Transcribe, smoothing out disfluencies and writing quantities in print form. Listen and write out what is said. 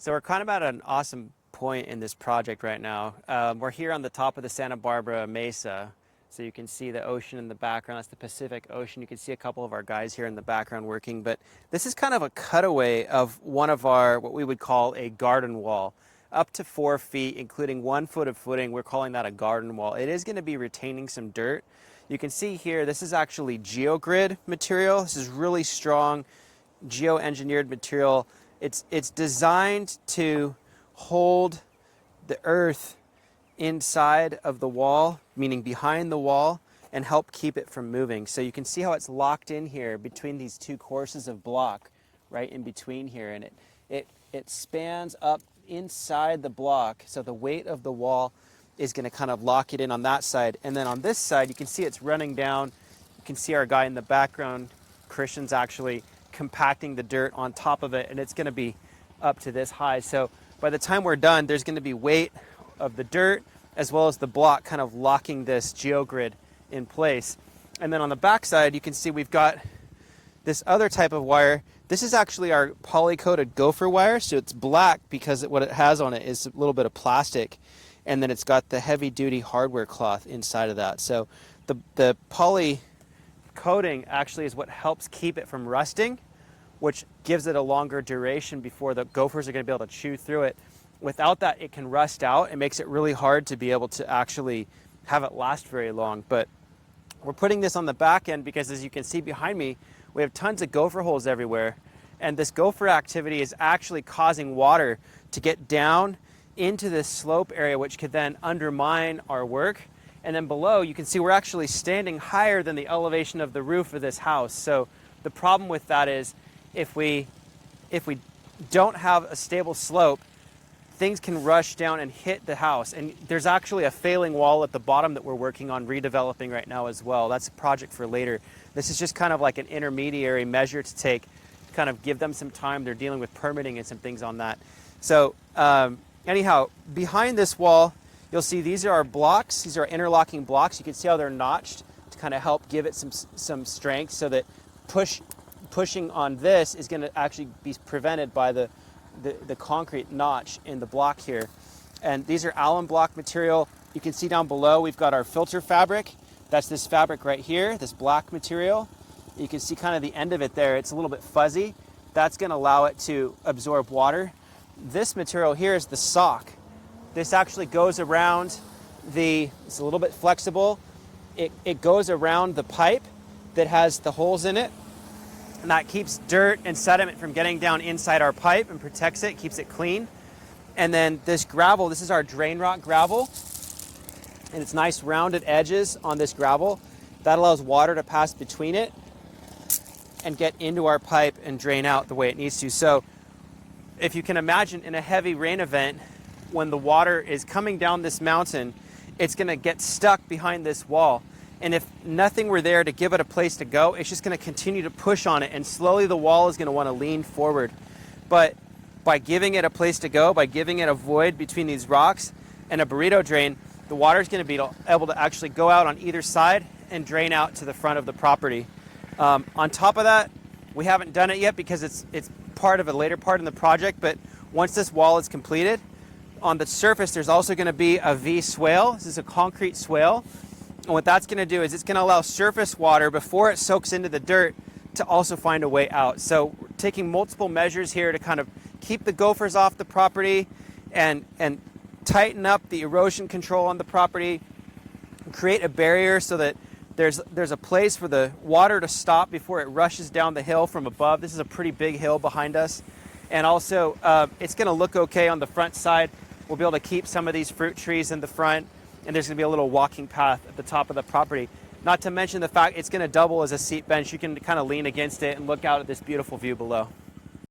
So we're kind of at an awesome point in this project right now. We're here on the top of the Santa Barbara Mesa. So you can see the ocean in the background. That's the Pacific Ocean. You can see a couple of our guys here in the background working. But this is kind of a cutaway of one of our, what we would call a garden wall. Up to 4 feet, including 1 foot of footing. We're calling that a garden wall. It is going to be retaining some dirt. You can see here, this is actually geogrid material. This is really strong geoengineered material. It's designed to hold the earth inside of the wall, meaning behind the wall, and help keep it from moving. So you can see how it's locked in here between these two courses of block, right in between here, and it spans up inside the block. So the weight of the wall is going to kind of lock it in on that side, and then on this side you can see it's running down. You can see our guy in the background, Christian's actually compacting the dirt on top of it, and it's going to be up to this high. So by the time we're done, there's going to be weight of the dirt as well as the block kind of locking this geogrid in place. And then on the back side, you can see we've got this other type of wire. This is actually our poly-coated gopher wire. So it's black because what it has on it is a little bit of plastic, and then it's got the heavy-duty hardware cloth inside of that. So the poly coating actually is what helps keep it from rusting, which gives it a longer duration before the gophers are going to be able to chew through it. Without that, it can rust out. It makes it really hard to be able to actually have it last very long. But we're putting this on the back end because, as you can see behind me, we have tons of gopher holes everywhere. And this gopher activity is actually causing water to get down into this slope area, which could then undermine our work. And then below, you can see we're actually standing higher than the elevation of the roof of this house. So the problem with that is if we don't have a stable slope, things can rush down and hit the house. And there's actually a failing wall at the bottom that we're working on redeveloping right now as well. That's a project for later. This is just kind of like an intermediary measure to take, to kind of give them some time. They're dealing with permitting and some things on that. So anyhow, behind this wall, you'll see these are our blocks. These are interlocking blocks. You can see how they're notched to kind of help give it some strength, so that pushing on this is going to actually be prevented by the concrete notch in the block here. And these are alum block material. You can see down below we've got our filter fabric. That's this fabric right here, this black material. You can see kind of the end of it there. It's a little bit fuzzy. That's going to allow it to absorb water. This material here is the sock. This actually goes around it's a little bit flexible. It goes around the pipe that has the holes in it, and that keeps dirt and sediment from getting down inside our pipe and protects it, keeps it clean. And then this gravel, this is our drain rock gravel, and it's nice rounded edges on this gravel. That allows water to pass between it and get into our pipe and drain out the way it needs to. So if you can imagine, in a heavy rain event, when the water is coming down this mountain, it's going to get stuck behind this wall. And if nothing were there to give it a place to go, it's just going to continue to push on it, and slowly the wall is going to want to lean forward. But by giving it a place to go, by giving it a void between these rocks and a burrito drain, the water is going to be able to actually go out on either side and drain out to the front of the property. On top of that, we haven't done it yet because it's part of a later part in the project, but once this wall is completed, on the surface there's also going to be a V swale. This is a concrete swale. And what that's going to do is it's going to allow surface water, before it soaks into the dirt, to also find a way out. So we're taking multiple measures here to kind of keep the gophers off the property and tighten up the erosion control on the property, create a barrier so that there's a place for the water to stop before it rushes down the hill from above. This is a pretty big hill behind us. And also it's going to look okay on the front side. We'll be able to keep some of these fruit trees in the front, and there's going to be a little walking path at the top of the property. Not to mention the fact it's going to double as a seat bench. You can kind of lean against it and look out at this beautiful view below.